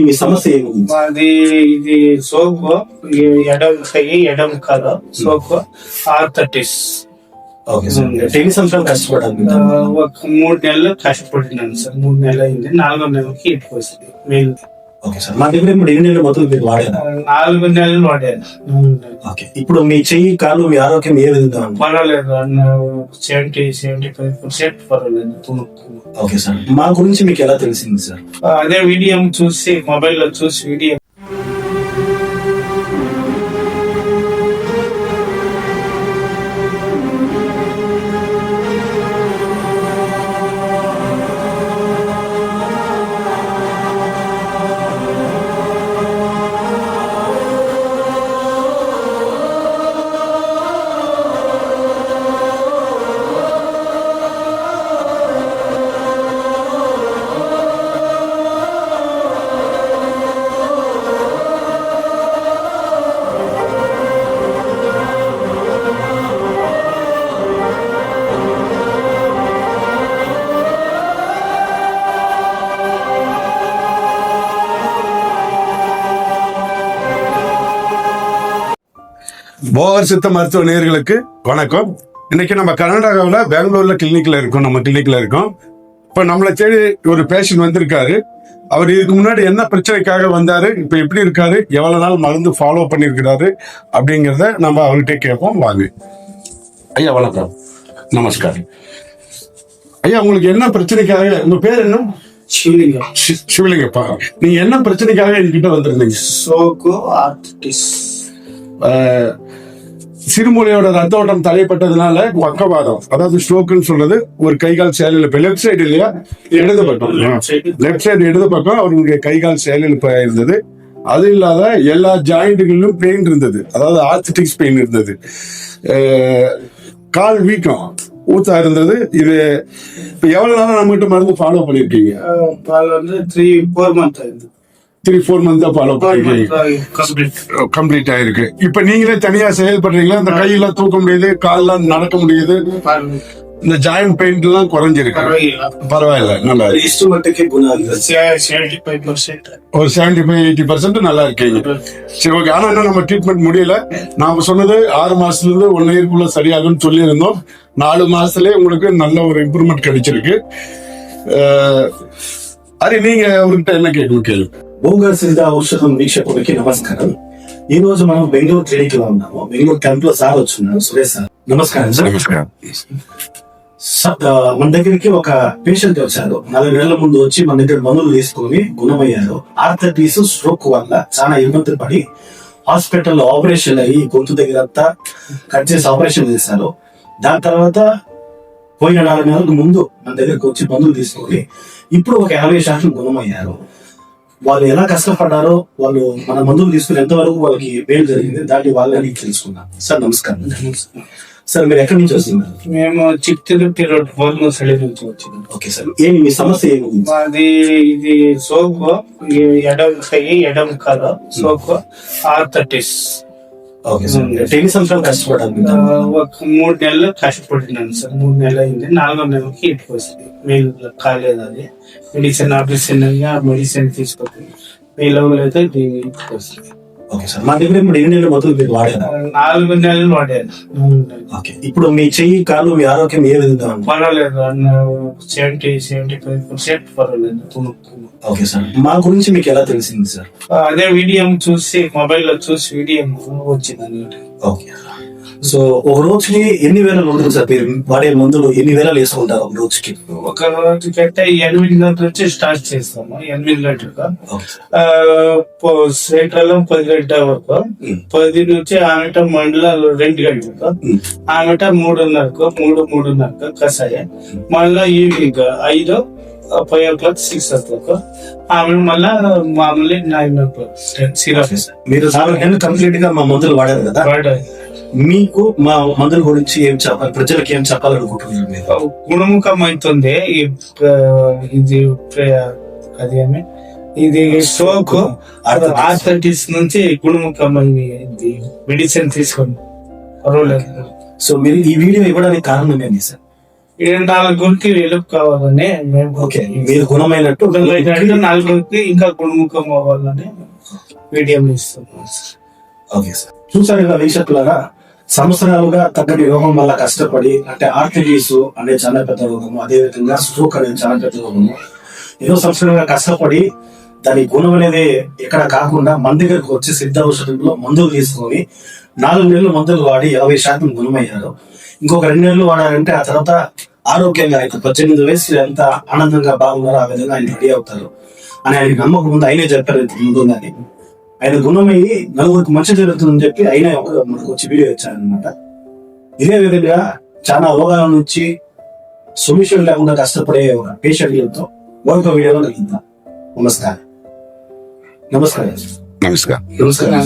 మీ సమస్య ఏమి? మాది ఇది సోపు ఎడం కై ఎడం కాల సోపు ఆర్థరైటిస్. ఓకే సార్, ఎన్ని సంవత్సరాలు కష్టపడాలి? ఒక 3 నెలలు కష్టపడినాను సార్. 3 నెలలు అయింది. 4వ నెలకి ఇంటికి వస్తుంది మెయిన్. ఓకే సార్, మా దగ్గర ఇప్పుడు 2 నెలల మొత్తం మీరు వాడారా? 4 నెలలు వాడాను. ఓకే, ఇప్పుడు మీ చెయ్యి కాలు మీ ఆరోగ్యం ఏ విధంగా ఉంది? పర్వాలేదు, 70-75% పర్వాలేదు. ఓకే సార్, మా గురించి మీకు ఎలా తెలిసింది సార్? అదే వీడియో చూసి, మొబైల్లో చూసి వీడియో. போகர் சித்த மருத்துவ நேயர்களுக்கு வணக்கம். இன்னைக்கு நம்ம கர்நாடகாவில் பெங்களூர்ல கிளினிக்ல இருக்கோம். நம்ம கிளினிக்ல இருக்கோம். இப்ப நம்மளை தேடி ஒரு பேஷண்ட் வந்திருக்காரு. அவர் இதுக்கு முன்னாடி என்ன பிரச்சனைக்காக வந்தாரு, இப்ப எப்படி இருக்காரு, எவ்வளவு நாள் மருந்து ஃபாலோ பண்ணிருக்கிறாரு அப்படிங்கிறத நம்ம அவர்கிட்ட கேட்போம். வாங்க ஐயா. வணக்கம், நமஸ்காரம் ஐயா. உங்களுக்கு என்ன பிரச்சனைக்காக, உங்க பேர் என்ன? சிவலிங்கம். சிவலிங்கப்பா, நீங்க என்ன பிரச்சனைக்காக என்கிட்ட வந்திருந்தீங்க? சோக்கு ஆர்த்தரைட்டிஸ். சிறுமூளையோட ரத்த ஓட்டம் தடைப்பட்டதுனால பக்கவாதம், அதாவது ஸ்ட்ரோக்னு சொல்றது, ஒரு கைகால் செயலிழப்பு. லெப்ட் சைடு இல்லையா, இடது பக்கம். லெப்ட் சைடு இடது பக்கம் அவருடைய கைகால் செயலிழப்பு இருந்தது. அது இல்லாத எல்லா ஜாயிண்ட்டுகளிலும் பெயின் இருந்தது, அதாவது ஆர்த்தரைட்டிஸ் பெயின் இருந்தது. கால் வீக்கம், ஊத்தா இருந்தது. இது இப்ப எவ்வளவு நாளா நம்ம கிட்ட மருந்து ஃபாலோ பண்ணிருக்கீங்க? 3-4 months ஆயிடுது. 3-4 months தான் ஃபாலோ பண்ணிருக்கீங்க. கம்ப்ளீட் ஆயிருக்கு. இப்ப நீங்களே தனியா செயல்படுறீங்களா? அந்த கையெல்லாம் தூக்க முடியுது, காலெல்லாம் நடக்க முடியுது, இந்த ஜாயிண்ட் பெயின் எல்லாம் குறைஞ்சிருக்கு. பரவாயில்ல, நல்லா ஒரு 75-80% நல்லா இருக்கீங்க. சரி, ஓகே. ஆனா என்ன, நம்ம ட்ரீட்மெண்ட் முடியல. நாம சொன்னது 6 மாசத்துல இருந்து 1 இயர்க்குள்ள சரியாகும்னு சொல்லி இருந்தோம். 4 மாசத்துலயே உங்களுக்கு நல்ல ஒரு இம்ப்ரூவ்மெண்ட் கிடைச்சிருக்கு. అరే నీకు ఎవరికిట என்ன கேள்வி கேள்வி? భోగర్ సిద్ధ ఔషధం వీక్షకులకి నమస్కారం. ఈ రోజు మనం బెంగళూరు క్లినిక్ లో ఉన్నాము. బెంగళూరు క్యాంప్ లో సార్ వచ్చున్నారు, సురేష్ సార్. నమస్కారం సార్. నమస్కారం. మన దగ్గరికి ఒక పేషెంట్ వచ్చారు. 4 నెలల ముందు వచ్చి మన దగ్గర మందులు తీసుకొని గుణమయ్యారు. ఆర్థరైటిస్, స్ట్రోక్ వల్ల చాలా ఇబ్బంది పడి హాస్పిటల్లో ఆపరేషన్ అయ్యి గొంతు దగ్గర అంతా కట్ చేసి ఆపరేషన్ చేశారు. దాని తర్వాత పోయిన 4 నెలలకు ముందు మన దగ్గరకు వచ్చి మందులు తీసుకొని ఇప్పుడు ఒక 50% గుణమయ్యారు. వాళ్ళు ఎలా కష్టపడ్డారో, వాళ్ళు మన మందులు తీసుకుని ఎంతవరకు వాళ్ళకి మేలు జరిగింది, దాన్ని వాళ్ళని తెలుసుకున్నాం. సార్ నమస్కారం. సార్, మీరు ఎక్కడి నుంచి వస్తున్నారు? మేము చిత్తూరు రోడ్ బోర్మసలి నుంచి వచ్చినాం. ఓకే సార్, ఏమి మీ సమస్య ఏమి? మాది ఇది సోపు ఎడం కై ఎడం కాల సోపు ఆర్థరైటిస్. ఓకే సార్, ఎన్ని సంవత్సరాలు కష్టపడాలి? ఒక 3 నెలలు కష్టపడినాను సార్. 3 నెలలు అయింది. 4వ నెలకి ఇంటికి వస్తుంది మెయిల్. కాలేదు, అది మెడిసిన్ ఆపరేషన్ అయ్యా, మెడిసిన్ తీసుకుంటుంది. మెయిల్ అవ్వలేదు, ఇంటికి వస్తుంది. ఓకే సార్, మా దగ్గర ఇప్పుడు 2 నెలల మొత్తం మీరు వాడారా? 4 నెలలు వాడాను. ఓకే, ఇప్పుడు మీ చెయ్యి కాలు మీ ఆరోగ్యం ఏ విధంగా ఉంది? పర్వాలేదు, 70-75% పర్వాలేదు. ఓకే సార్, మా గురించి మీకు ఎలా తెలిసింది సార్? అదే వీడియో చూసి, మొబైల్లో చూసి వీడియో వచ్చింది. ఓకే, సో ఒక రోజుకి ఎన్ని వేల ఉంటుంది సార్? మీరు వాడే మందులు ఎన్ని వేల వేసుకుంటారు ఒక రోజుకి? ఒక రోజుకి అయితే 8 గంటల నుంచి స్టార్ట్ చేస్తాము. 8 గంటలకు సాయంకాలం 10 గంటల వరకు. 10 నుంచి ఆమెట మండలాలు 2 గంటలకు, ఆమెట 3:30కు, 3:30కు కషాయం. మళ్ళా ఈవినింగ్ 5, 5 o'clock, 6 o'clock. ఆమె మళ్ళా మామూలు 9 o'clock సిరప్. మీరు కంప్లీట్ గా మా మందులు వాడారు కదా, మీకు మా మందుల గురించి ఏం చెప్పాలి, ప్రజలకు ఏం చెప్పాలనుకుంటున్నారు మీరు? గుణముఖం అవుతుంది ఇది. అదేమి ఇది సోకు ఆర్థరైటిస్ నుంచి గుణముఖం అయింది. మెడిసిన్ తీసుకోండి, పర్వాలేదు. సో మీరు ఈ వీడియో ఇవ్వడానికి కారణం ఏంటి సార్? నలుగురికి వెలుగు కావాలని మేము ఓకే, మీరు గుణమైనట్టు నలుగురికి ఇంకా గుణముఖం అవ్వాలని వీడియో ఇస్తాం. ఓకే సార్, చూసారు కదా వీక్షకులారా, సంవత్సరాలుగా తగ్గని రోగం వల్ల కష్టపడి, అంటే ఆర్థరైటిస్ అనే చాలా పెద్ద రోగము, అదే విధంగా స్ట్రోక్ అనేది చాలా పెద్ద రోగము, ఎన్నో సంవత్సరాలుగా కష్టపడి దాని గుణం అనేది ఎక్కడ కాకుండా మన దగ్గరకు వచ్చి సిద్ధ ఔషధంలో మందులు తీసుకొని 4 నెలలు మందులు వాడి 50% గుణమయ్యారు. ఇంకొక 2 నెలలు వాడారంటే ఆ తర్వాత ఆరోగ్యంగా అయితే 18 వయసు ఎంత ఆనందంగా బాగున్నారో ఆ విధంగా ఆయన రెడీ అవుతారు అని ఆయన నమ్మకం ఉంది. ఆయనే చెప్పారు ఇంత ముందుందని. ఆయన గుణమయ్యి నలుగురికి మంచి జరుగుతుందని చెప్పి ఆయన మనకు వచ్చి వీడియో ఇచ్చారనమాట. ఇదే విధంగా చాలా రోగాల నుంచి సొల్యూషన్ లేకుండా కష్టపడే ఒక పేషెంట్లతో మరొక వీడియోలో కలిగిందా. నమస్కారం. నమస్కారం. నమస్కారం.